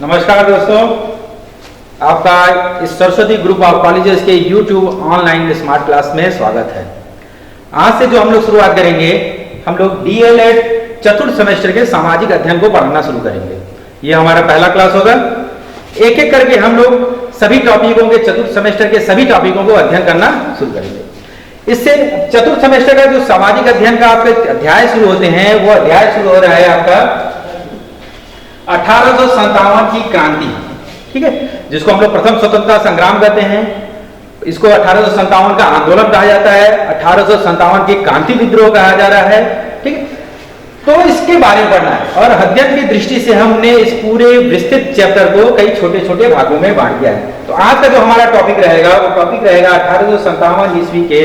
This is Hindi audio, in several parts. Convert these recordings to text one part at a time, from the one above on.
नमस्कार दोस्तों, आपका इस सरस्वती ग्रुप ऑफ कॉलेजेस के YouTube ऑनलाइन स्मार्ट क्लास में स्वागत है। आज से जो हम लोग शुरुआत करेंगे, हम लोग DLED चतुर्थ सेमेस्टर के सामाजिक अध्ययन को पढ़ना शुरू करेंगे। ये हमारा पहला क्लास होगा। एक एक करके हम लोग सभी टॉपिकों के चतुर्थ सेमेस्टर के सभी टॉपिकों को अध्ययन करना शुरू करेंगे। इससे चतुर्थ सेमेस्टर का जो सामाजिक अध्ययन का आपके अध्याय शुरू होते हैं, वो अध्याय शुरू हो रहा है आपका 1857 की क्रांति, ठीक है, जिसको हम लोग प्रथम स्वतंत्रता संग्राम कहते हैं। इसको 1857 का आंदोलन कहा जाता है, 1857 की क्रांति विद्रोह कहा जा रहा है, ठीक है। तो इसके बारे में पढ़ना है और अध्ययन की दृष्टि से हमने इस पूरे विस्तृत चैप्टर को कई छोटे छोटे भागों में बांट दिया है। तो आज का जो हमारा टॉपिक रहेगा, वो टॉपिक रहेगा 1857 ईस्वी के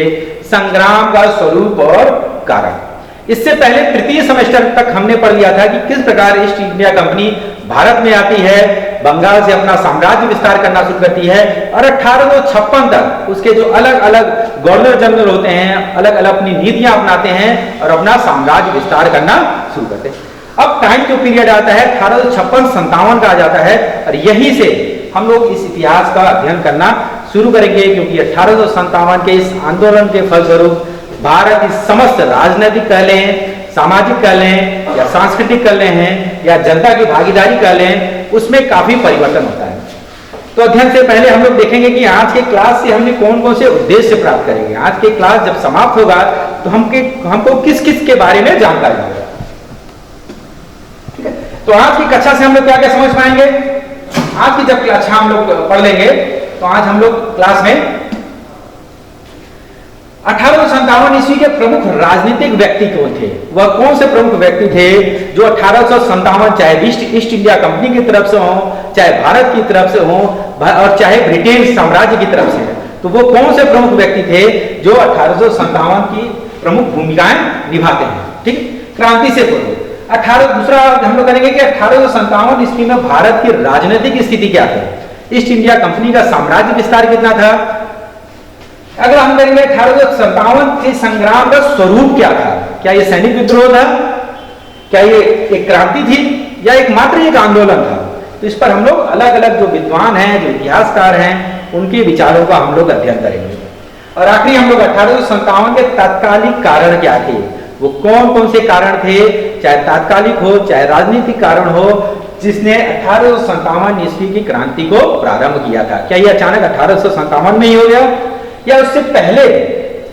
संग्राम का स्वरूप और कारण। इससे पहले तृतीय सेमेस्टर तक हमने पढ़ लिया था कि किस प्रकार ईस्ट इंडिया कंपनी भारत में आती है, बंगाल से अपना साम्राज्य विस्तार करना शुरू करती है और 1856 तक उसके जो अलग अलग गवर्नर जनरल होते हैं, अलग अलग अपनी नीतियां अपनाते हैं और अपना साम्राज्य विस्तार करना शुरू करते हैं। अब टाइम जो पीरियड आता है 1856-57 का आ जाता है और यहीं से हम लोग इस इतिहास का अध्ययन करना शुरू करेंगे, क्योंकि 1857 के इस आंदोलन के फलस्वरूप भारत की समस्त राजनीतिक कह लें, सामाजिक कह लें या सांस्कृतिक कह लें या जनता की भागीदारी कह लें, उसमें काफी परिवर्तन होता है। तो अध्ययन से पहले हम लोग देखेंगे कि आज के क्लास से हमने कौन कौन से उद्देश्य प्राप्त करेंगे। आज के क्लास जब समाप्त होगा तो हमको किस किस के बारे में जानकारी होगा, ठीक है। तो आज की कक्षा से हम लोग क्या क्या समझ पाएंगे। आज की जब कक्षा हम लोग पढ़ लेंगे तो आज हम लोग क्लास में 1857 ईस्वी के प्रमुख राजनीतिक व्यक्ति कौन थे, वह कौन से प्रमुख व्यक्ति थे जो 1857 चाहे ईस्ट इंडिया कंपनी की तरफ से हो, चाहे भारत की तरफ से हो और चाहे ब्रिटेन साम्राज्य की तरफ से, तो वो कौन से प्रमुख व्यक्ति थे जो 1857 की प्रमुख भूमिकाएं निभाते हैं, ठीक। क्रांति से पूर्व दूसरा हम लोग करेंगे कि 1857 ईस्वी में भारत की राजनीतिक स्थिति क्या थी, ईस्ट इंडिया कंपनी का साम्राज्य विस्तार कितना था। अगर हम करेंगे 1857 के संग्राम का स्वरूप क्या था, क्या ये सैनिक विद्रोह था, क्या ये एक क्रांति थी या एक मात्र एक आंदोलन था। तो इस पर हम लोग अलग अलग जो विद्वान हैं, जो इतिहासकार हैं, उनके विचारों का हम लोग अध्ययन करेंगे। और आखिरी हम लोग 1857 के तात्कालिक कारण क्या थे, वो कौन कौन से कारण थे, चाहे तात्कालिक हो चाहे राजनीतिक कारण हो, जिसने 1857 ईस्वी की क्रांति को प्रारंभ किया था। क्या ये अचानक 1857 में ही हो गया या उससे पहले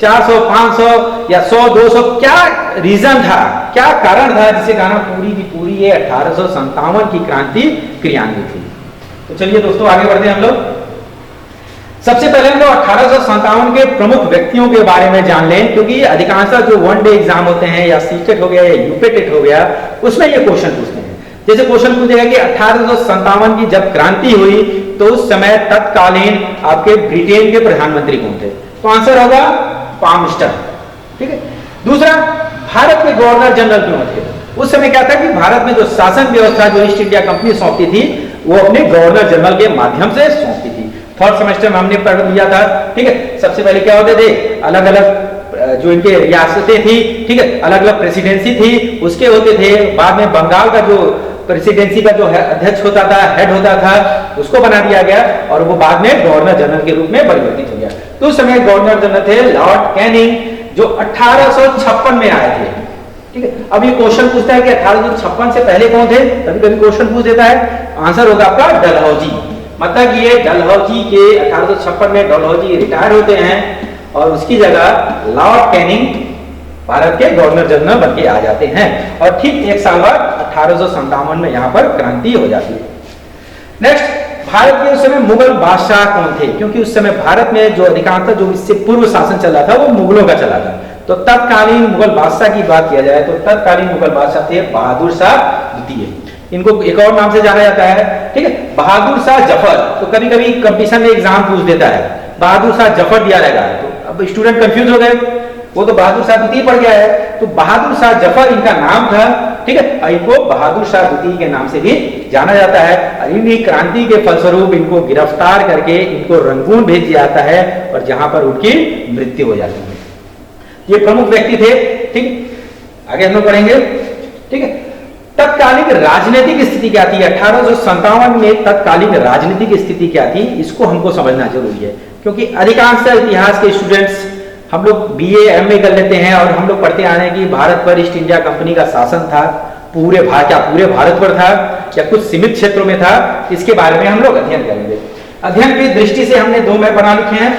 400, 500 या 100, 200 क्या रीजन था, क्या कारण था जिसके कारण पूरी की पूरी ये 1857 की क्रांति क्रियान्वित हुई। तो चलिए दोस्तों आगे बढ़ते हैं हम लोग। सबसे पहले हम लोग 1857 के प्रमुख व्यक्तियों के बारे में जान लें, क्योंकि अधिकांशतः जो वन डे एग्जाम होते हैं या सीटेट हो गया या यूपीटेट हो गया, उसमें ये क्वेश्चन पूछते हैं। जैसे क्वेश्चन पूछेगा कि 1857 की जब क्रांति हुई तो उस समय तत्कालीन आपके ब्रिटेन के प्रधानमंत्री कौन थे, तो आंसर होगा पामस्टर, ठीक है। दूसरा, भारत के गवर्नर जनरल कौन थे। उस समय क्या था कि भारत में जो शासन व्यवस्था जो ईस्ट इंडिया कंपनी सौंपती थी, वो अपने गवर्नर जनरल के माध्यम से सौंपती थी। थर्ड सेमेस्टर में हमने पढ़ लिया था, ठीक है। सबसे पहले क्या होते थे, अलग अलग जो इनके रियासतें थी, ठीक है, अलग अलग प्रेसिडेंसी थी, उसके होते थे। बाद में बंगाल का जो प्रेसिडेंसी का जो अध्यक्ष होता था, हेड होता था, उसको बना दिया गया और वो बाद में गवर्नर जनरल के रूप में परिवर्तित हो गया। तो उस समय गवर्नर जनरल थे लॉर्ड कैनिंग, जो 1856 में आए थे, ठीक है। अब ये क्वेश्चन पूछता है कि 1856 से पहले कौन थे, कभी कभी क्वेश्चन पूछ देता है। आंसर होगा आपका डलहौजी। मतलब ये डलहौजी के 1856 में डलहौजी रिटायर होते हैं और उसकी जगह लॉर्ड कैनिंग भारत के गवर्नर जनरल बन के आ जाते हैं और ठीक एक साल बाद 1857 में यहाँ पर क्रांति हो जाती है। नेक्स्ट, भारत के उस समय मुगल बादशाह कौन थे, क्योंकि उस समय भारत में जो अधिकांशतः जो इससे पूर्व शासन चल रहा था वो मुगलों का चला था। तो तत्कालीन मुगल बादशाह की बात किया जाए तो तत्कालीन मुगल बादशाह थे बहादुर शाह द्वितीय। इनको एक और नाम से जाना जाता है, ठीक है, बहादुर शाह जफर। तो कभी कभी कंपटीशन में एग्जाम पूछ देता है, बहादुर शाह जफर दिया रहेगा, तो अब स्टूडेंट कंफ्यूज हो गए, वो तो बहादुर शाह द्वितीय पड़ गया है। तो बहादुर शाह जफर इनका नाम था, ठीक है। इनको बहादुर शाह द्वितीय के नाम से भी जाना जाता है। इनकी क्रांति के फलस्वरूप इनको गिरफ्तार करके इनको रंगून भेज दिया जाता है और जहां पर उनकी मृत्यु हो जाती है। ये प्रमुख व्यक्ति थे, ठीक। आगे हम लोग पढ़ेंगे, ठीक है। तत्कालिक राजनीतिक स्थिति क्या थी 1857 में? तत्कालिक राजनीतिक स्थिति क्या थी, इसको हमको समझना जरूरी है, क्योंकि अधिकांश इतिहास के स्टूडेंट्स हम लोग बीए एमए कर लेते हैं और हम लोग पढ़ते आ रहे हैं कि भारत पर ईस्ट इंडिया कंपनी का शासन था, पूरे भारत पर था या कुछ सीमित क्षेत्रों में था, इसके बारे में हम लोग अध्ययन करेंगे। अध्ययन की दृष्टि से हमने 2 मैप बना लिखे हैं।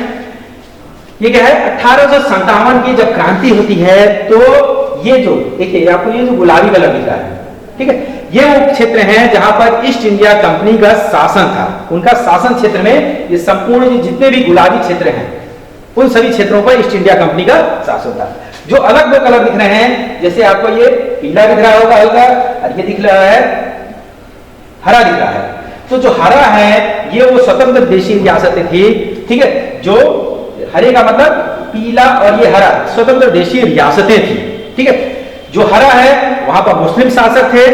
ये क्या है, 1857 की जब क्रांति होती है तो ये जो देखिए आपको ये जो गुलाबी कलर दिख रहा है, ठीक है, ये वो क्षेत्र हैं जहां पर ईस्ट इंडिया कंपनी का शासन था। उनका शासन क्षेत्र में ये संपूर्ण जितने भी गुलाबी क्षेत्र हैं उन सभी क्षेत्रों पर ईस्ट इंडिया कंपनी का शासन था। जो अलग 2 कलर दिख रहे हैं, जैसे आपको ये पीला दिख रहा होगा हल्का, और ये दिख रहा है हरा दिख रहा है, तो जो हरा है ये वो स्वतंत्र देशी रियासतें थी, ठीक है, जो हरे का मतलब पीला और ये हरा स्वतंत्र देशी रियासतें थी, ठीक है। जो हरा है वहां पर मुस्लिम शासक थे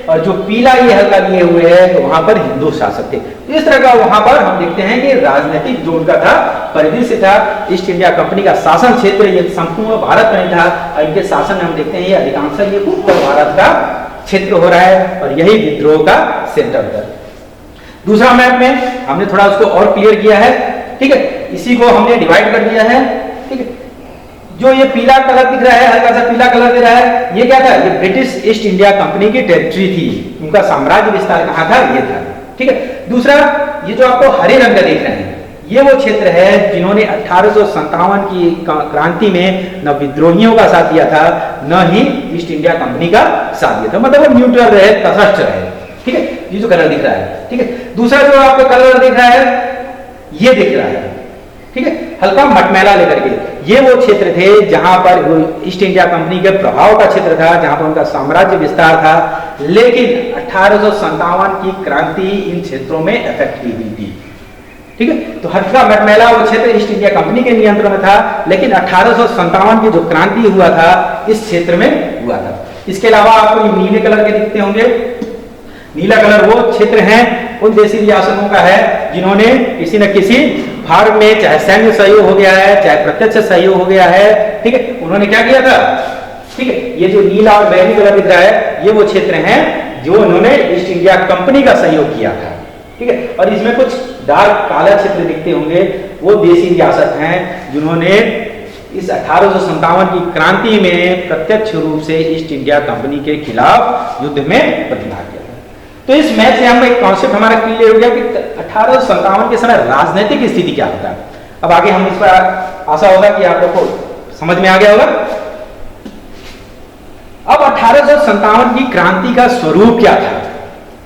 और जो पीला ये हल्का लिए हुए है तो वहां पर हिंदू शासक थे। तो इस तरह का वहां पर हम देखते हैं कि राजनीतिक जो उनका था परिदृश्य था, ईस्ट इंडिया कंपनी का शासन क्षेत्र ये संपूर्ण भारत में था और इनके शासन में हम देखते हैं ये अधिकांश ये उत्तर भारत का क्षेत्र हो रहा है और यही विद्रोह का सेंटर था। दूसरा मैप में हमने थोड़ा उसको और क्लियर किया है, ठीक है, इसी को हमने डिवाइड कर दिया है, ठीक है। जो ये पीला कलर दिख रहा है, हल्का सा पीला कलर दिख रहा है, ये क्या था, ये ब्रिटिश ईस्ट इंडिया कंपनी की टेरिटरी थी, उनका साम्राज्य विस्तार कहां था, ये था, ठीक है। दूसरा ये जो आपको हरे रंग का देख रहे हैं ये वो क्षेत्र है जिन्होंने 1857 की क्रांति में न विद्रोहियों का साथ दिया था न ही ईस्ट इंडिया कंपनी का साथ दिया था, मतलब वो न्यूट्रल रहे, तटस्थ रहे, ठीक है। ये जो कलर दिख रहा है, ठीक है। दूसरा जो आपको कलर दिख रहा है ये दिख रहा है, ठीक है, हल्का मटमैला लेकर के, ये वो क्षेत्र थे जहां पर ईस्ट इंडिया कंपनी के प्रभाव का क्षेत्र था, जहां पर उनका साम्राज्य विस्तार था, लेकिन 1857 की क्रांति इन क्षेत्रों में इफेक्ट की हुई थी, ठीक है। तो हल्का मटमैला वो क्षेत्र ईस्ट इंडिया कंपनी के नियंत्रण में था, लेकिन 1857 की जो क्रांति हुआ था इस क्षेत्र में हुआ था। इसके अलावा आपको नीले कलर के दिखते होंगे, नीला कलर वो क्षेत्र हैं उन देशी रियासतों का है जिन्होंने किसी न किसी भारत में चाहे सैन्य सहयोग हो गया है चाहे प्रत्यक्ष सहयोग हो गया है, ठीक है, उन्होंने क्या किया था, ठीक है। ये जो नीला और बैंगनी कलर दिख रहा है ये वो क्षेत्र हैं जो उन्होंने ईस्ट इंडिया कंपनी का सहयोग किया था, ठीक है। और इसमें कुछ डार्क काला क्षेत्र दिखते होंगे वो देशी रियासत हैं जिन्होंने इस 1857 की क्रांति में प्रत्यक्ष रूप से ईस्ट इंडिया कंपनी के खिलाफ युद्ध में प्रतिभाग किया। तो इस मैच से हम एक कॉन्सेप्ट हमारा क्लियर हो गया कि 1857 के समय राजनीतिक स्थिति क्या होता है। अब आगे हम इस पर आशा होगा कि आप लोग को समझ में आ गया होगा। अब 1857 की क्रांति का स्वरूप क्या था,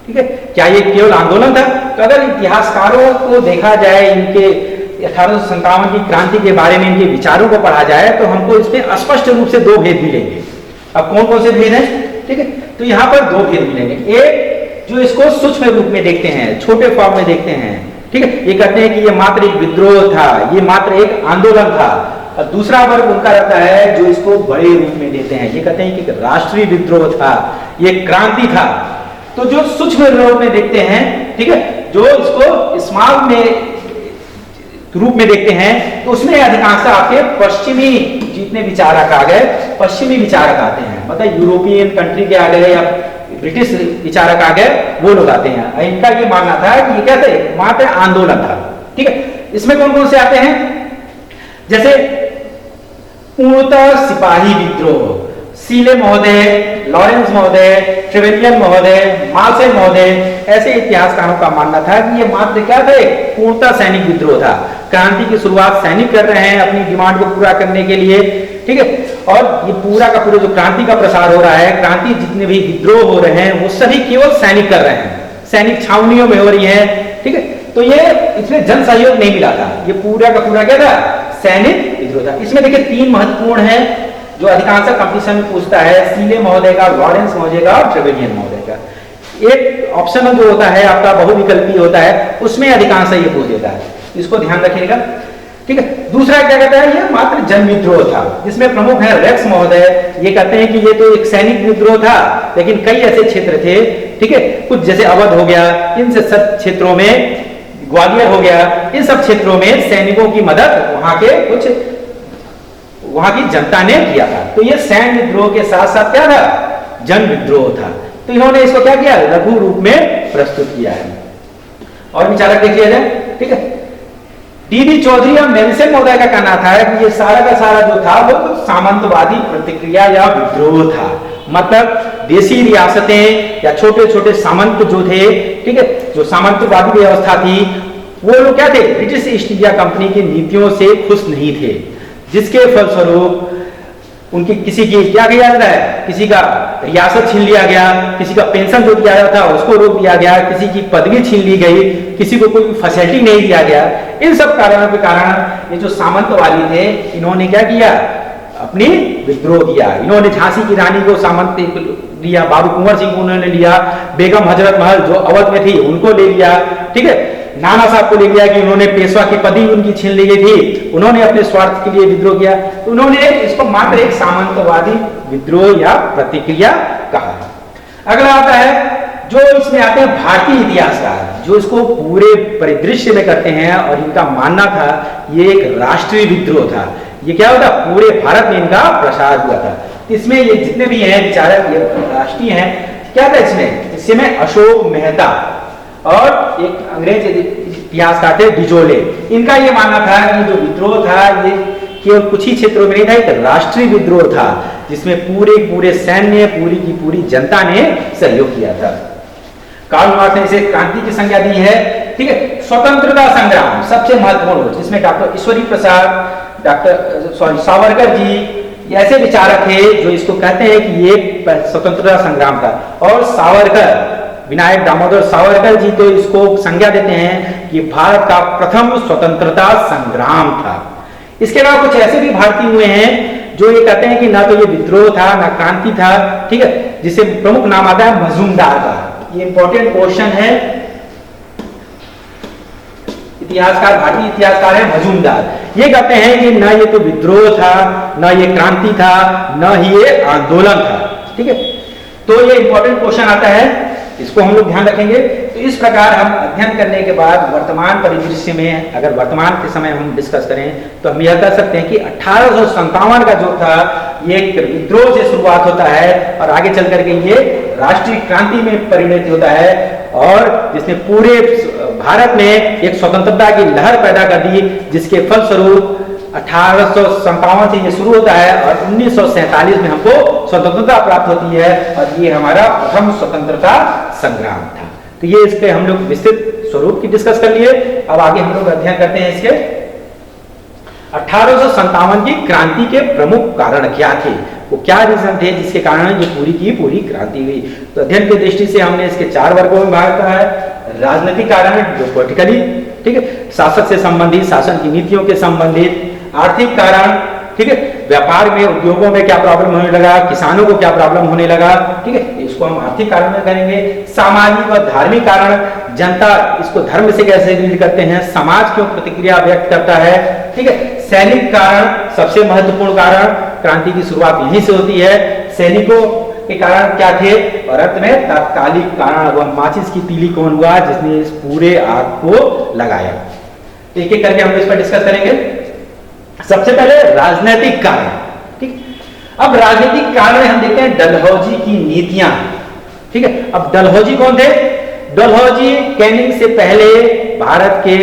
ठीक है, क्या ये केवल आंदोलन था? तो अगर इतिहासकारों को देखा जाए, इनके 1857 की क्रांति के बारे में इनके विचारों को पढ़ा जाए तो हमको इसमें स्पष्ट रूप से 2 भेद मिलेंगे। अब कौन कौन से भेद हैं, ठीक है, तो यहां पर 2 भेद मिलेंगे। एक जो इसको सूक्ष्म रूप में देखते हैं, छोटे फॉर्म में देखते हैं, ठीक है, ये कहते हैं कि ये मात्र एक विद्रोह था, ये मात्र एक आंदोलन था। और दूसरा वर्ग उनका रहता है जो इसको बड़े रूप में देते हैं, ये कहते हैं कि राष्ट्रीय विद्रोह था, ये क्रांति था। तो जो सूक्ष्म रूप में देखते हैं, ठीक है, जो इसको स्मॉल में रूप में देखते हैं तो उसमें अधिकांश आपके पश्चिमी जितने विचारक आ गए, पश्चिमी विचारक आते हैं, मतलब यूरोपियन कंट्री के आ गए या ब्रिटिश विचारक आ गए, वो लोग आते हैं। इनका ये मानना था कि ये क्या थे, मात्र आंदोलन था, ठीक है। इसमें कौन कौन से आते हैं, जैसे पूर्णतः सिपाही विद्रोह, सीले महोदय, लॉरेंस महोदय, ट्रेवेलियन महोदय, मार्शल महोदय, ऐसे इतिहासकारों का मानना था कि ये मात्र क्या थे, पूर्णतः सैनिक विद्रोह था। क्रांति की शुरुआत सैनिक कर रहे हैं अपनी डिमांड को पूरा करने के लिए, ठीक है, और ये पूरा का पूरा जो क्रांति का प्रसार हो रहा है, क्रांति जितने भी विद्रोह हो रहे हैं वो सभी केवल सैनिक कर रहे हैं, सैनिक छावनियों में हो रही है, ठीक है। तो ये इसमें जन सहयोग नहीं मिला था, ये पूरा का पूरा क्या था, सैनिक विद्रोह था। इसमें देखिए 3 महत्वपूर्ण है जो अधिकांश कंपटीशन में पूछता है, सीले महोदय का, लॉरेंस महोदय का और ट्रेवेलियन महोदय का। एक ऑप्शनल जो होता है आपका बहुविकल्पी होता है, उसमें अधिकांश ये पूछ देता है, इसको ध्यान रखिएगा, ठीक है। दूसरा क्या कहता है, ये मात्र जन विद्रोह था, जिसमें प्रमुख है रेक्स महोदय। ये कहते हैं कि ये तो एक सैनिक विद्रोह था, लेकिन कई ऐसे क्षेत्र थे, ठीक है, कुछ जैसे अवध हो गया, इन सब क्षेत्रों में, ग्वालियर हो गया, इन सब क्षेत्रों में सैनिकों की मदद वहां की जनता ने किया था। तो ये सैन्य विद्रोह के साथ साथ क्या था, जन विद्रोह था। तो इन्होंने इसको क्या किया, लघु रूप में प्रस्तुत किया है। और विचारक देख लिया जाए, ठीक है। डीडी चौधरी और मेलसेन महोदय का कहना था कि ये सारा का सारा जो था वो सामंतवादी प्रतिक्रिया या विद्रोह था। मतलब देसी रियासतें या छोटे छोटे सामंत जो थे, ठीक है, जो सामंतवादी व्यवस्था थी, वो लोग क्या थे, ब्रिटिश ईस्ट इंडिया कंपनी की नीतियों से खुश नहीं थे, जिसके फलस्वरूप उनकी किसी की क्या किया जाता है, किसी का रियासत छीन लिया गया, किसी का पेंशन जो दिया जाता था उसको रोक दिया गया, किसी की पदवी छीन ली गई, किसी को कोई फैसिलिटी नहीं दिया गया। इन सब कारणों के कारण ये जो सामंतवादी थे, इन्होंने क्या किया, अपनी विद्रोह किया। इन्होंने झांसी की रानी को सामंत लिया, बाबू कुंवर सिंह को उन्होंने लिया, बेगम हजरत महल जो अवध में थी उनको ले लिया, ठीक है, नाना साहब को ले लिया कि उन्होंने पेशवा की पदवी उनकी छीन ली गई थी, उन्होंने अपने स्वार्थ के लिए विद्रोह किया। तो उन्होंने इसको मात्र एक सामंतवादी विद्रोह या प्रतिक्रिया कहा। अगला आता है जो इसमें आते हैं भारतीय इतिहासकार, जो इसको पूरे परिदृश्य में करते हैं और इनका मानना था ये एक राष्ट्रीय विद्रोह था। ये क्या होता, पूरे भारत में इनका प्रसार हुआ था। इसमें ये जितने भी हैं विचारक, ये राष्ट्रीय हैं, क्या था इसमें अशोक मेहता और एक अंग्रेज इतिहासकार थे डिजोले। इनका ये मानना था कि जो विद्रोह था ये केवल कुछ ही क्षेत्रों में नहीं था, एक राष्ट्रीय विद्रोह था जिसमें पूरे सैन्य पूरी की पूरी जनता ने सहयोग किया था। कार्ल मार्क्स ने इसे क्रांति की संज्ञा दी है, ठीक है। स्वतंत्रता संग्राम सबसे महत्वपूर्ण, जिसमें डॉक्टर ईश्वरी प्रसाद, सावरकर जी ऐसे विचारक थे जो इसको कहते हैं कि ये स्वतंत्रता संग्राम था। और सावरकर, विनायक दामोदर सावरकर जी तो इसको संज्ञा देते हैं कि भारत का प्रथम स्वतंत्रता संग्राम था। इसके अलावा कुछ ऐसे भी भारतीय हुए हैं जो ये कहते हैं कि ना तो ये विद्रोह था ना क्रांति था, ठीक है, जिसे प्रमुख नाम आता है मजूमदार का। ये इंपॉर्टेंट क्वेश्चन है, इतिहासकार, भारतीय इतिहासकार है मजूमदार। ये कहते हैं कि ना ये तो विद्रोह था, ना ये क्रांति था, ना ही ये आंदोलन था, ठीक है। तो ये इंपॉर्टेंट क्वेश्चन आता है, इसको हम लोग ध्यान रखेंगे। तो इस प्रकार हम अध्ययन करने के बाद वर्तमान परिदृश्य में, अगर वर्तमान के समय हम डिस्कस करें तो हम यह कह सकते हैं कि 1857 का जो था ये विद्रोह से शुरुआत होता है और आगे चल करके ये राष्ट्रीय क्रांति में परिणत होता है, और जिसने पूरे भारत में एक स्वतंत्रता की लहर पैदा कर दी, जिसके फलस्वरूप 1857 से ये शुरू होता है और 1947 में हमको स्वतंत्रता प्राप्त होती है, और ये हमारा प्रथम स्वतंत्रता संग्राम था। तो ये इसके हम लोग विस्तृत स्वरूप की डिस्कस कर लिए। अब आगे हम लोग अध्ययन करते हैं इसके 1857 की क्रांति के प्रमुख कारण क्या थे, वो क्या रीजन थे जिसके कारण ये पूरी की पूरी क्रांति हुई। तो अध्ययन की दृष्टि से हमने इसके 4 वर्गों में भाग किया है। राजनीतिक कारण जो पॉलिटिकली, ठीक है, शासक से संबंधित, शासन की नीतियों के संबंधित, आर्थिक कारण, ठीक है, व्यापार में, उद्योगों में क्या प्रॉब्लम होने लगा, किसानों को क्या प्रॉब्लम होने लगा, ठीक है, इसको हम आर्थिक कारण में करेंगे। सामाजिक और धार्मिक कारण, जनता इसको धर्म से कैसे रिलेट करते हैं, समाज क्यों प्रतिक्रिया व्यक्त करता है, ठीक है। सैनिक कारण, सबसे महत्वपूर्ण कारण, क्रांति की शुरुआत यहीं से होती है। सैनिकों के कारण क्या थे, और अंत में तात्कालिक कारण, वह माचिस की तीली कौन हुआ जिसने इस पूरे आग को लगाया। एक एक करके हम इस पर डिस्कस करेंगे। सबसे पहले राजनीतिक कारण, ठीक। अब राजनीतिक कारण में हम देखते हैं डलहौजी की नीतियां, ठीक है। अब डलहौजी कौन थे? डलहौजी कैनिंग से पहले भारत के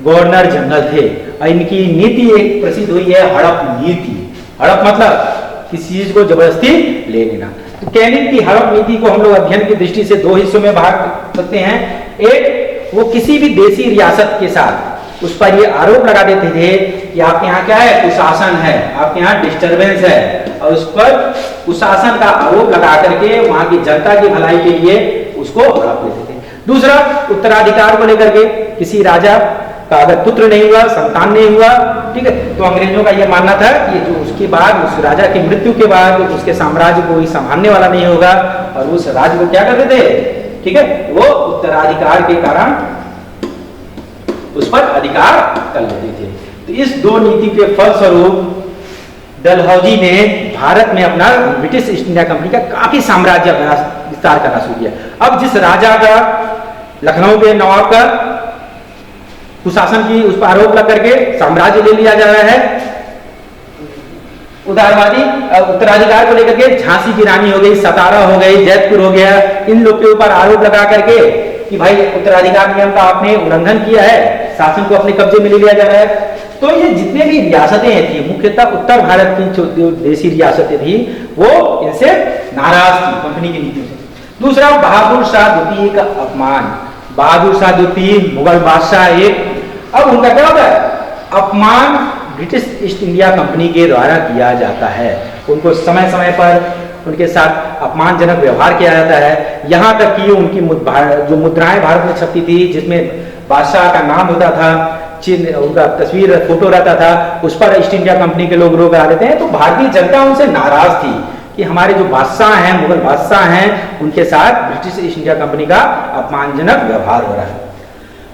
गवर्नर जनरल थे, और इनकी नीति एक प्रसिद्ध हुई है हड़प नीति। हड़प मतलब किसी चीज को जबरदस्ती ले लेना। तो कैनिंग की हड़प नीति को हम लोग अध्ययन की दृष्टि से 2 हिस्सों में भाग सकते हैं। एक, वो किसी भी देसी रियासत के साथ उस पर ये आरोप लगा देते थे कि आपके यहाँ क्या है, कुशासन है, आपके यहाँ डिस्टरबेंस है, और उस पर कुशासन का आरोप लगा करके वहां की जनता की भलाई के लिए उसको हड़प लेते थे। दूसरा, उत्तराधिकार को लेकर के, किसी राजा का अगर पुत्र नहीं हुआ, संतान नहीं हुआ, ठीक है, तो अंग्रेजों का यह मानना था कि जो उसके बाद, उस राजा की मृत्यु के बाद उसके साम्राज्य को ही संभालने वाला नहीं होगा, और उस राज्य को क्या करते थे, ठीक है, वो उत्तराधिकार के कारण उस पर अधिकार कर लेते थे। तो इस 2 नीति के फलस्वरूप डलहौजी ने भारत में अपना ब्रिटिश ईस्ट इंडिया कंपनी का काफी साम्राज्य विस्तार करना शुरू किया। अब जिस राजा का, लखनऊ के नवाब का कुशासन की उस पर आरोप लग करके साम्राज्य ले लिया जा रहा है, उदारवादी उत्तराधिकार को लेकर के झांसी की रानी हो गई, सतारा हो गई, जैतपुर हो गया, इन लोग के ऊपर आरोप लगा करके कि भाई उत्तराधिकार नियम का आपने उल्लंघन किया है, शासन को अपने कब्जे में ले लिया जा रहा है। तो ये जितने भी रियासतें थी, मुख्यतः उत्तर भारत की जो देशी रियासतें थी, वो इनसे नाराज थी, कंपनी की नीतियों से। दूसरा, बहादुर शाह द्वितीय का अपमान। बहादुर शाह द्वितीय मुगल बादशाह एक, अब उनका क्या होता है, अपमान ब्रिटिश ईस्ट इंडिया कंपनी के द्वारा किया जाता है। उनको समय समय पर उनके साथ अपमानजनक व्यवहार किया जाता है। यहाँ तक कि उनकी जो मुद्राएं भारत में छपती थी, जिसमें बादशाह का नाम होता था, चिन्ह, उनका तस्वीर फोटो रहता था, उस पर ईस्ट इंडिया कंपनी के लोग रोक देते हैं। तो भारतीय जनता उनसे नाराज थी कि हमारे जो बादशाह हैं, मुगल बादशाह हैं, उनके साथ ब्रिटिश ईस्ट इंडिया कंपनी का अपमानजनक व्यवहार हो रहा है।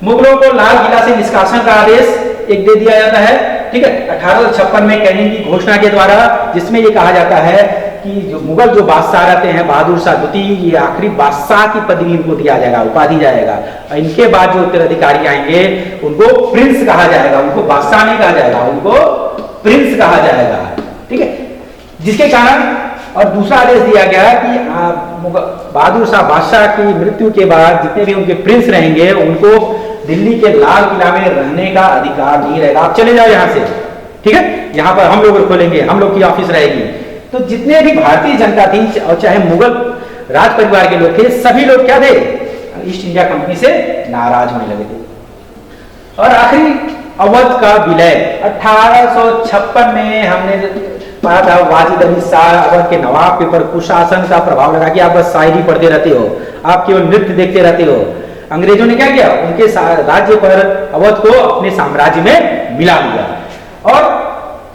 मुगलों को लाल किला से निष्कासन का आदेश एक दे दिया जाता है, ठीक है, 1856 में कैनिंग की घोषणा के द्वारा, जिसमें ये कहा जाता है कि जो मुगल जो बादशाह रहते हैं, बहादुर शाह द्वितीय, ये आखिरी बादशाह की पदवी इनको दिया जाएगा, उपाधि जाएगा। इनके बाद जो उत्तराधिकारी आएंगे उनको प्रिंस कहा जाएगा, उनको बादशाह नहीं कहा जाएगा, उनको प्रिंस कहा जाएगा, ठीक है। जिसके कारण और दूसरा आदेश दिया गया कि बहादुर शाह बादशाह की मृत्यु के बाद जितने भी उनके प्रिंस रहेंगे, उनको दिल्ली के लाल किला में रहने का अधिकार नहीं रहेगा, आप चले जाओ यहाँ से, ठीक है, यहाँ पर हम लोग खोलेंगे, हम लोग की ऑफिस रहेगी। तो जितने भी भारतीय जनता थी और चाहे मुगल राज परिवार के लोग थे, सभी लोग क्या थे, ईस्ट इंडिया कंपनी से नाराज होने लगे थे। और आखिरी अवध का विलय 1856 में हमने पढ़ा था, वाजिद अली शाह अवध के नवाब के ऊपर कुशासन का प्रभाव लगा कि आप बस शायरी पढ़ते रहते हो, आप केवल नृत्य देखते रहते हो। अंग्रेजों ने क्या किया, उनके राज्य पर अवध को अपने साम्राज्य में मिला लिया। और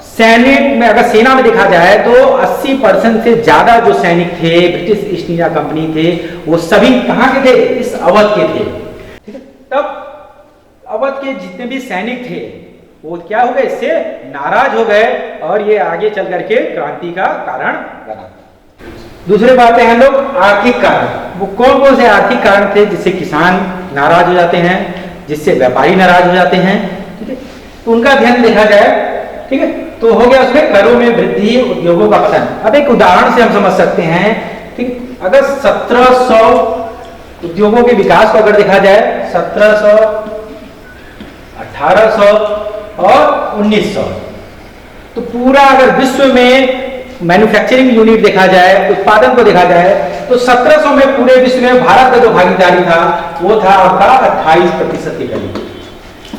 सैनिक में, अगर सेना में देखा जाए तो 80% से ज्यादा जो सैनिक थे ब्रिटिश ईस्ट इंडिया कंपनी के, वो सभी कहां के थे, इस अवध के थे, ठीक है। तब अवध के जितने भी सैनिक थे वो क्या हो गए, इससे नाराज हो गए और ये आगे चल करके क्रांति का कारण बना। दूसरे बात है हम लोग आर्थिक कारण, वो कौन कौन से आर्थिक कारण थे जिससे किसान नाराज हो जाते हैं, जिससे व्यापारी नाराज हो जाते हैं, ठीक है। तो उनका ध्यान देखा जाए, ठीक है, तो हो गया उसमें करों में वृद्धि, उद्योगों का पतन। अब एक उदाहरण से हम समझ सकते हैं, ठीक, अगर 1700 उद्योगों के विकास को अगर देखा जाए, 1700, 1800 और 1900, तो पूरा अगर विश्व में मैन्युफैक्चरिंग यूनिट देखा जाए, उत्पादन को देखा जाए, तो 1700 में पूरे विश्व में भारत का जो भागीदारी था वो था आपका 28% के करीब।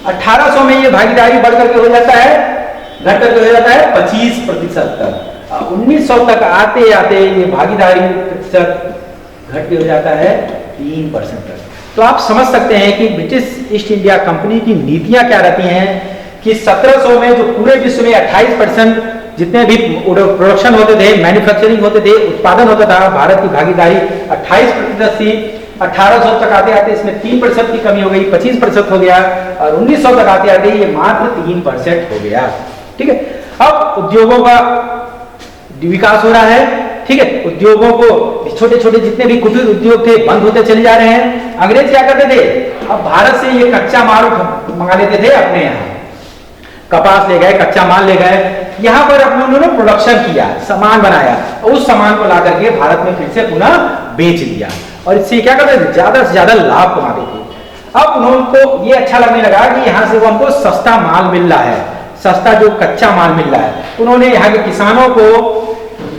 1800 में ये भागीदारी बढ़कर के हो जाता है, घट करके हो जाता है 25% तक। 1900 तक आते आते ये भागीदारी प्रतिशत घट के हो जाता है 3% तक। तो आप समझ सकते हैं कि ब्रिटिश ईस्ट इंडिया कंपनी की नीतियां क्या रहती हैं कि 1700 में जो पूरे विश्व में 28% जितने भी प्रोडक्शन होते थे, मैन्युफैक्चरिंग होते थे, उत्पादन होता था, भारत की भागीदारी 28% थी। 1800 तक आते आते इसमें 3% की कमी हो गई, 25% हो गया, और 1900 तक आते आते ये मात्र 3% हो गया, ठीक है। अब उद्योगों का विकास हो रहा है, ठीक है, उद्योगों को छोटे छोटे जितने भी कुटीर उद्योग थे बंद होते चले जा रहे हैं। अंग्रेज क्या करते थे, अब भारत से ये कच्चा माल मंगा लेते थे, अपने यहाँ कपास ले गए, कच्चा माल ले गए, यहाँ पर अपने उन्होंने प्रोडक्शन किया, सामान बनाया, और उस सामान को ला करके भारत में फिर से पुनः बेच दिया, और इससे क्या करते थे, ज्यादा से ज्यादा लाभ कमाते थे। अब उनको ये अच्छा लगने लगा कि यहाँ से वो हमको सस्ता माल मिल रहा है, सस्ता जो कच्चा माल मिल रहा है। उन्होंने यहाँ के किसानों को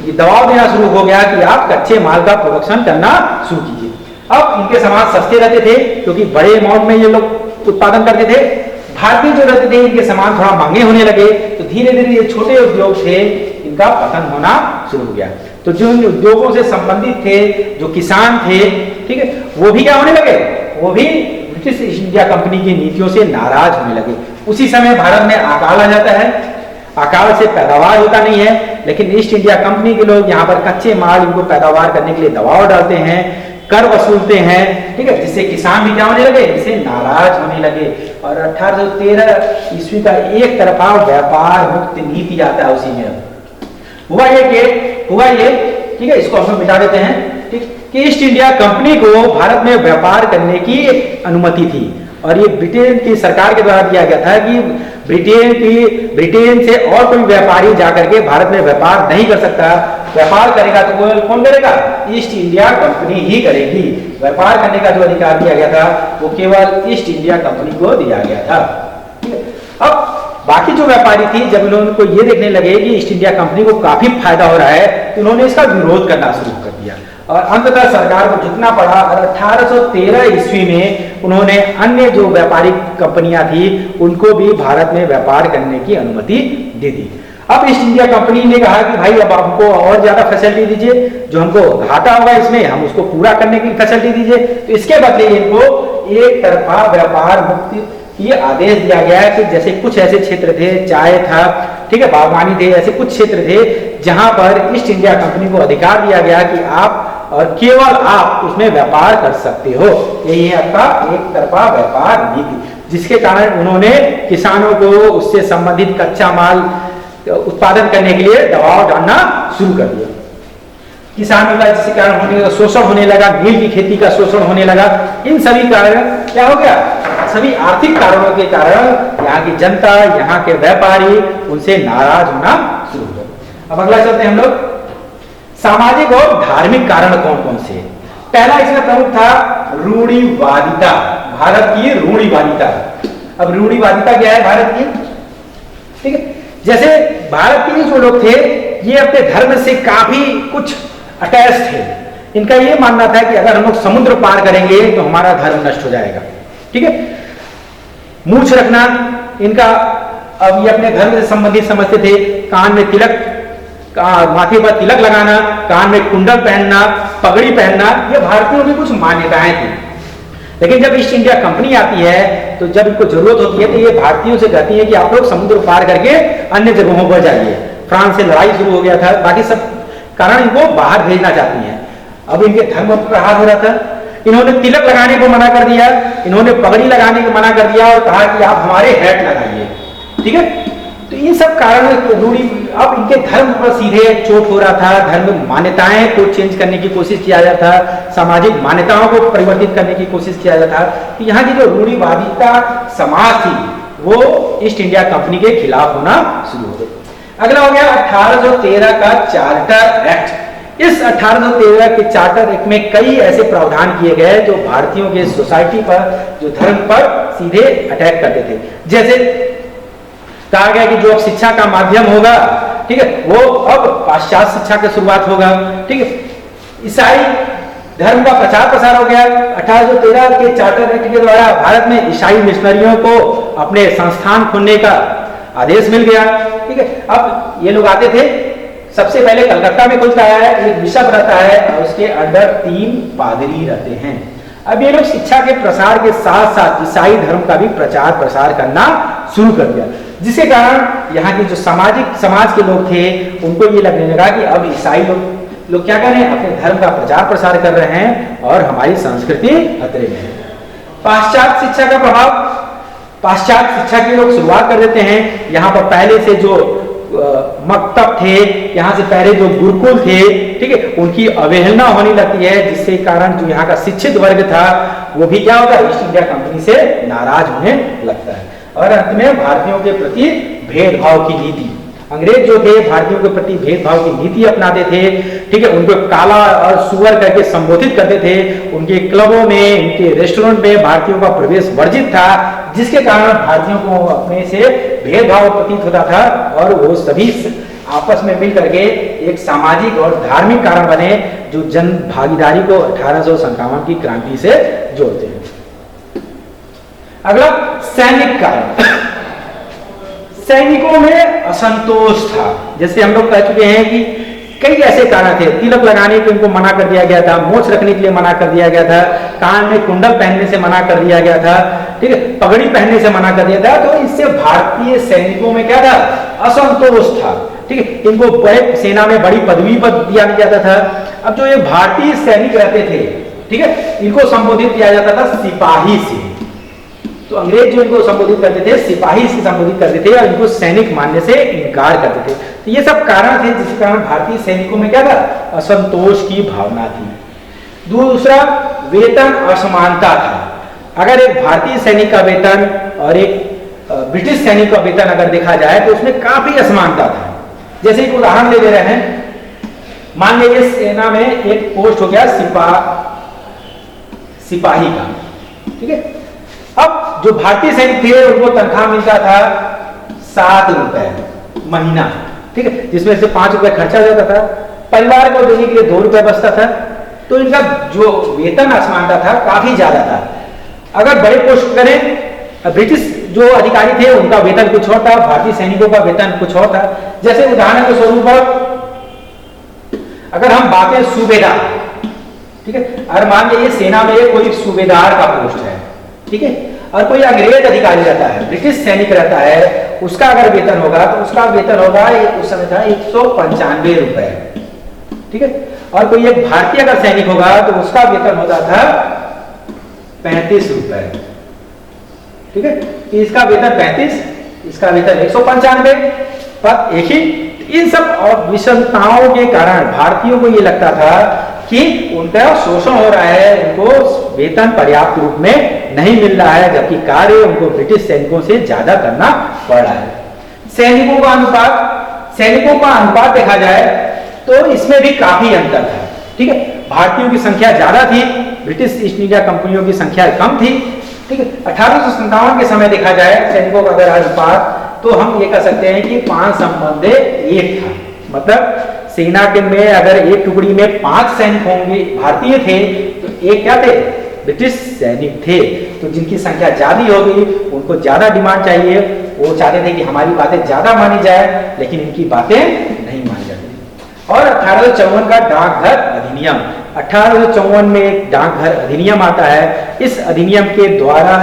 दबाव देना शुरू हो गया कि आप कच्चे माल का प्रोडक्शन करना शुरू कीजिए। अब इनके सामान सस्ते रहते थे क्योंकि बड़े अमाउंट में ये लोग उत्पादन करते थे। भारतीय जो रहते थे इनके सामान थोड़ा महंगे होने लगे, तो धीरे धीरे ये छोटे उद्योग थे इनका पतन होना शुरू हो गया। तो जो इन उद्योगों से संबंधित थे, जो किसान थे, ठीक है, वो भी क्या होने लगे, वो भी ब्रिटिश ईस्ट इंडिया कंपनी की नीतियों से नाराज होने लगे। उसी समय भारत में अकाल आ जाता है, अकाल से पैदावार होता नहीं है, लेकिन ईस्ट इंडिया कंपनी के लोग यहाँ पर कच्चे माल इनको पैदावार करने के लिए दबाव डालते हैं, कर वसूलते हैं, ठीक है, जिससे किसान भी क्या होने लगे, इससे नाराज होने लगे। और 1813 ईस्वी का एक तरफा व्यापार मुक्त नीति आता है। उसी में हुआ ये, ठीक है, इसको हम मिटा देते हैं, ठीक, कि ईस्ट इंडिया कंपनी को भारत में व्यापार करने की अनुमति थी, और ये ब्रिटेन की सरकार के द्वारा दिया गया था कि ब्रिटेन से और कोई व्यापारी जाकर के भारत में व्यापार नहीं कर सकता। व्यापार करेगा तो कौन करेगा? ईस्ट इंडिया कंपनी ही करेगी। व्यापार करने का जो अधिकार दिया गया था वो केवल ईस्ट इंडिया कंपनी को दिया गया था। अब बाकी जो व्यापारी थी, जब उनको ये देखने लगे कि ईस्ट इंडिया कंपनी को काफी फायदा हो रहा है, तो उन्होंने इसका विरोध करना शुरू कर दिया और अंततः सरकार को झुकना पड़ा और 1813 ईस्वी में उन्होंने अन्य जो व्यापारिक कंपनियां थी उनको भी भारत में व्यापार करने की अनुमति दे दी। अब ईस्ट इंडिया कंपनी ने कहा कि भाई अब हमको और ज्यादा फैसिलिटी दीजिए, जो हमको घाटा होगा इसमें हम उसको पूरा करने की फैसिलिटी दीजिए। तो इसके बदले इनको एक तरफा व्यापार मुक्ति ये आदेश दिया गया है कि जैसे कुछ ऐसे क्षेत्र थे, चाय था, ठीक है, बागवानी थे, ऐसे कुछ क्षेत्र थे जहां पर ईस्ट इंडिया कंपनी को अधिकार दिया गया कि आप और केवल आप उसमें व्यापार कर सकते हो। यही है आपका एक तरफा व्यापार नीति, जिसके कारण उन्होंने किसानों को उससे संबंधित कच्चा माल उत्पादन करने के लिए दबाव डालना शुरू कर दिया। किसानों का जिसके कारण होने लगा शोषण होने लगा, नील की खेती का शोषण होने लगा। इन सभी कारण क्या हो गया? सभी आर्थिक कारणों के कारण यहाँ की जनता, यहाँ के व्यापारी उनसे नाराज होना शुरू हो गए। अब अगला चलते हैं हम लोग, सामाजिक और धार्मिक कारण कौन कौन से? पहला इसमें प्रमुख था रूढ़िवादिता, भारत की रूढ़िवादिता। अब रूढ़िवादिता क्या है भारत की? ठीक है, जैसे भारत के जो लोग थे ये अपने धर्म से काफी कुछ अटैच थे। इनका ये मानना था कि अगर हम लोग समुद्र पार करेंगे तो हमारा धर्म नष्ट हो जाएगा। ठीक है, मूछ रखना इनका, अब ये अपने धर्म से संबंधित समझते थे। कान में तिलक, माथे पर तिलक लगाना, कान में कुंडल पहनना, पगड़ी पहनना, ये भारतीयों की कुछ मान्यताएं थी। लेकिन जब ईस्ट इंडिया कंपनी आती है तो जब इनको जरूरत होती है तो ये भारतीयों से कहती है कि आप लोग समुद्र पार करके अन्य जगहों पर जाइए। फ्रांस से लड़ाई शुरू हो गया था, बाकी सब कारण इनको बाहर भेजना चाहती हैं। अब इनके धर्म पर प्रहार हो रहा था। इन्होंने तिलक लगाने को मना कर दिया, इन्होंने पगड़ी लगाने को मना कर दिया और कहा कि आप हमारे हैट लगाइए। ठीक है, तो इन सब कारण रूढ़ी, अब इनके धर्म पर सीधे चोट हो रहा था। धर्म मान्यताएं को चेंज करने की कोशिश किया जाता था, सामाजिक मान्यताओं को परिवर्तित करने की कोशिश किया जाता था। तो यहाँ की जो रूढ़िवादिता समाज थी वो ईस्ट इंडिया कंपनी के खिलाफ होना शुरू हो गई। अगला हो गया 1813 का चार्टर एक्ट। इस 1813 के चार्टर एक्ट में कई ऐसे प्रावधान किए गए जो भारतीयों के सोसाइटी पर, जो धर्म पर सीधे अटैक करते थे। जैसे कहा गया कि जो अब शिक्षा का माध्यम होगा, ठीक है, वो अब पाश्चात्य शिक्षा की शुरुआत होगा। ठीक है, ईसाई धर्म का प्रचार प्रसार हो गया। 1813 के चार्टर एक्ट के द्वारा भारत में ईसाई मिशनरियों को अपने संस्थान खोलने का आदेश मिल गया। ठीक है, अब ये लोग आते थे, सबसे पहले कलकत्ता में खुलता है, एक बिशप रहता है और उसके अंडर 3 पादरी रहते हैं। अब ये लोग शिक्षा के प्रसार के साथ साथ ईसाई धर्म का भी प्रचार प्रसार करना शुरू कर दिया, जिसके कारण यहाँ के जो समाज के लोग थे उनको ये लगने लगा कि अब ईसाई लोग क्या कर रहे हैं, अपने धर्म का प्रचार प्रसार कर रहे हैं और हमारी संस्कृति खतरे में है। पाश्चात्य शिक्षा का प्रभाव, पाश्चात्य शिक्षा के लोग शुरुआत कर देते हैं। यहाँ पर पहले से जो मकतब थे, यहाँ से पहले जो गुरुकुल थे, ठीक है, उनकी अवहेलना होने लगती है, जिसके कारण जो यहाँ का शिक्षित वर्ग था वो भी क्या होता है, ईस्ट इंडिया कंपनी से नाराज होने लगता है। और अंत में भारतीयों के प्रति भेदभाव की नीति, अंग्रेज जो थे भारतीयों के प्रति भेदभाव की नीति अपनाते थे। ठीक है, उनको काला और सुअर करके संबोधित करते थे। उनके क्लबों में, उनके रेस्टोरेंट में भारतीयों का प्रवेश वर्जित था, जिसके कारण भारतीयों को अपने से भेदभाव प्रतीत होता था और वो सभी आपस में मिल करके एक सामाजिक और धार्मिक कारण बने जो जन भागीदारी को 1857 की क्रांति से जोड़ते हैं। अगला सैनिक कारण, सैनिकों में असंतोष था। जैसे हम लोग कह चुके हैं कि कई ऐसे कारण थे। तिलक लगाने को इनको मना कर दिया गया था, मोछ रखने के लिए मना कर दिया गया था, कान में कुंडल पहनने से मना कर दिया गया था, ठीक है, पगड़ी पहनने से मना कर दिया था। तो इससे भारतीय सैनिकों में क्या था, असंतोष था। ठीक है, इनको बड़े सेना में बड़ी पदवी पर दिया जाता था। अब जो ये भारतीय सैनिक रहते थे, ठीक है, इनको संबोधित किया जाता था सिपाही से। तो अंग्रेज जो इनको संबोधित करते थे सिपाही से संबोधित करते थे और इनको सैनिक मानने से इनकार करते थे। तो ये सब कारण थे जिसके कारण भारतीय सैनिकों में क्या था, असंतोष की भावना थी। दूसरा, वेतन असमानता था। अगर एक भारतीय सैनिक का वेतन और एक ब्रिटिश सैनिक का वेतन अगर देखा जाए तो उसमें काफी असमानता था। जैसे एक उदाहरण ले रहे हैं, मान लीजिए सेना में एक पोस्ट हो गया सिपाही का, ठीक है। अब जो भारतीय सैनिक थे उनको तनख्वाह मिलता था 7 रुपए महीना, ठीक है, जिसमें से 5 रुपए खर्चा जाता था, परिवार को देने के लिए 2 रुपए बचता था। तो इनका जो वेतन असमानता था काफी ज्यादा था। अगर बड़े पोस्ट करें, ब्रिटिश जो अधिकारी थे उनका वेतन कुछ और था, भारतीय सैनिकों का वेतन कुछ और था। जैसे उदाहरण के स्वरूप पर अगर हम बात करें सूबेदार, ठीक है, अगर मान लीजिए सेना में कोई सूबेदार का पोस्ट है, ठीक है, और कोई अंग्रेज अधिकारी रहता है, ब्रिटिश सैनिक रहता है, उसका अगर वेतन होगा तो उसका वेतन होगा उस समय था 195 रुपए, ठीक है, और कोई एक भारतीय अगर सैनिक होगा तो उसका वेतन होता था 35 रुपए, ठीक है। इसका वेतन 35, इसका वेतन 195, पर एक ही। इन सब विषमताओं के कारण भारतीयों को यह लगता था कि उनका शोषण हो रहा है, उनको वेतन पर्याप्त रूप में नहीं मिल रहा है, जबकि कार्य उनको ब्रिटिश सैनिकों से ज्यादा करना पड़ रहा है। सैनिकों का अनुपात देखा जाए तो इसमें भी काफी अंतर था, ठीक है। भारतीयों की संख्या ज्यादा थी, ब्रिटिश ईस्ट इंडिया कंपनियों की संख्या कम थी, ठीक है। 1857 के समय देखा जाए सैनिकों का अगर अनुपात, तो हम ये कह सकते हैं कि 5:1 था। मतलब सेना के में अगर एक टुकड़ी में 5 सैनिक होंगे भारतीय थे तो एक क्या थे, ब्रिटिश सैनिक थे। तो जिनकी संख्या ज्यादा होगी उनको ज्यादा डिमांड चाहिए, वो चाहते थे कि हमारी बातें ज्यादा मानी जाए, लेकिन इनकी बातें नहीं मानी जाती। और 1854 का डाकघर अधिनियम, 1854 में एक डाकघर अधिनियम आता है। इस अधिनियम के द्वारा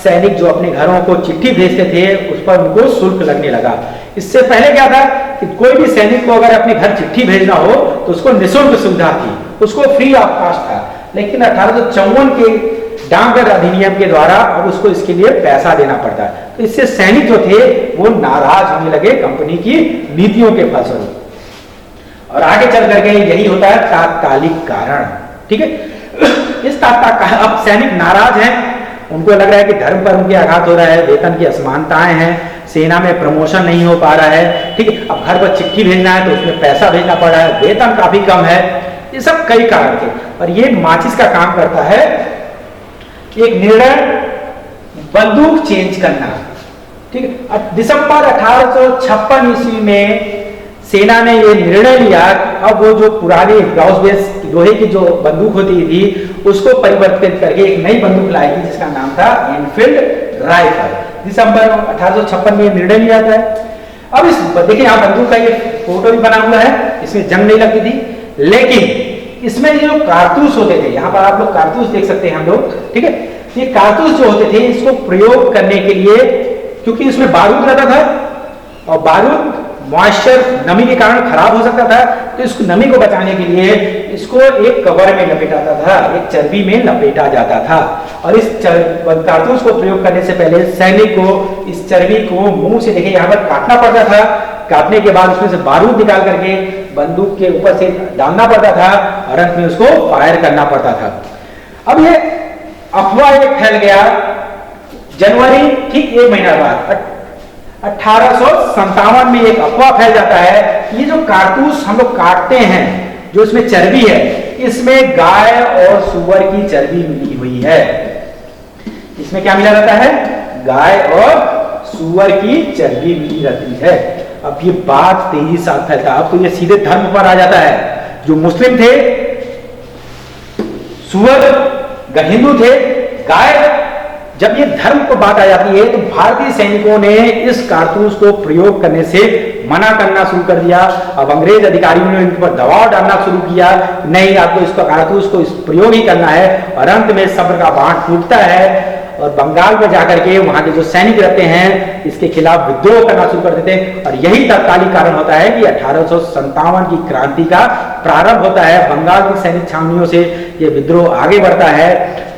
सैनिक जो अपने घरों को चिट्ठी भेजते थे उस पर उनको शुल्क लगने लगा। इससे पहले क्या था कि कोई भी सैनिक को अगर अपने घर चिट्ठी भेजना हो तो उसको निःशुल्क सुविधा थी, उसको फ्री ऑफ कॉस्ट था। लेकिन 1854 के डाकघर अधिनियम के द्वारा अब उसको इसके लिए पैसा देना पड़ता है। तो इससे सैनिक जो थे वो नाराज होने लगे कंपनी की नीतियों के फलस्वरूप। और आगे चल करके यही होता है तात्कालिक कारण, ठीक है। इस तात्कालिक, अब सैनिक नाराज हैं, उनको लग रहा है कि धर्म पर उनके आघात हो रहा है, वेतन की असमानताएं हैं, सेना में प्रमोशन नहीं हो पा रहा है, ठीक है। अब घर पर चिट्ठी भेजना है तो उसमें पैसा भेजना पड़ रहा है, वेतन काफी कम है। ये सब कई कारण थे। और ये माचिस का काम करता है, एक निर्णय, बंदूक चेंज करना, ठीक है। अब दिसंबर 1856 ईस्वी में सेना ने ये निर्णय लिया, अब वो जो पुरानी ब्राउस बेस लोहे की जो बंदूक होती थी उसको परिवर्तित करके एक नई बंदूक लाएगी जिसका नाम था एनफील्ड राइफल। दिसंबर 1856 में निर्णय लिया था। अब इस देखिए यहाँ बंदूक का ये फोटो भी बना हुआ है, इसमें जंग नहीं लगती थी, लेकिन इसमें ये जो कारतूस होते थे, यहाँ पर आप लोग कारतूस देख सकते हैं हम लोग, ठीक है। ये कारतूस जो होते थे इसको प्रयोग करने के लिए, क्योंकि इसमें बारूद रहता था और बारूद मॉइस्चर नमी के कारण खराब हो सकता था, तो इस नमी को बचाने के लिए इसको एक कवर में लपेटा जाता था, एक चर्बी में लपेटा जाता था। और इस कारतूस को प्रयोग करने से पहले सैनिक को इस चर्बी को मुंह से देखिए यहाँ पर काटना पड़ता था। काटने के बाद उसमें से बारूद निकाल करके बंदूक के ऊपर से डालना पड़ता था और अंत में उसको फायर करना पड़ता था। अब ये अफवाह एक फैल गया जनवरी, ठीक 1 महीना बाद 1857 में एक अफवाह फैल जाता है, ये जो कारतूस हम लोग काटते हैं, जो इसमें चर्बी है, इसमें गाय और सुअर की चर्बी मिली हुई है। इसमें क्या मिला रहता है? गाय और सुअर की चर्बी मिली रहती है। अब ये बात तेजी से फैलता है, अब तो ये सीधे धर्म पर आ जाता है। जो मुस्लिम थे, सुअर हिंदू थे, गाय, जब ये धर्म पर बात आ जाती है तो भारतीय सैनिकों ने इस कारतूस को प्रयोग करने से मना करना शुरू कर दिया। अब अंग्रेज अधिकारियों ने इन पर दबाव डालना शुरू किया, नहीं आपको इसका कारतूस को इस प्रयोग ही करना है। और अंत में सब्र का बांध टूटता है और बंगाल में जाकर के वहां के जो सैनिक रहते हैं इसके खिलाफ विद्रोह करना शुरू कर देते हैं। और यही तत्कालीन कारण होता है कि 1857 की क्रांति का प्रारंभ होता है। बंगाल की सैनिक छावनियों से ये विद्रोह आगे बढ़ता है,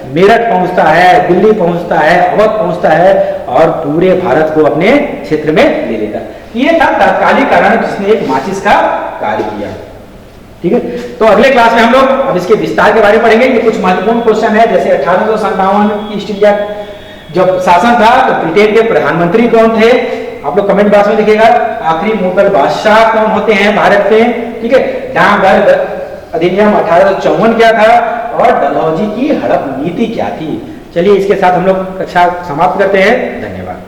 मेरठ पहुंचता है, दिल्ली पहुंचता है, अवध पहुंचता है और पूरे भारत को अपने क्षेत्र में ले लेता है। ये था तात्कालिक कारण जिसने एक माचिस का कार्य किया। ठीक है, तो अगले क्लास में हम लोग अब इसके विस्तार के बारे में पढ़ेंगे। ये कुछ महत्वपूर्ण क्वेश्चन है, जैसे 1857 ईस्ट इंडिया जब शासन था तो ब्रिटेन के प्रधानमंत्री कौन थे, आप लोग कमेंट बॉक्स में लिखिएगा। आखिरी मुगल बादशाह कौन होते हैं भारत में, ठीक है। डाकघर अधिनियम 1854 क्या था, और डलहौजी की हड़प नीति क्या थी। चलिए इसके साथ हम लोग कक्षा समाप्त करते हैं। धन्यवाद।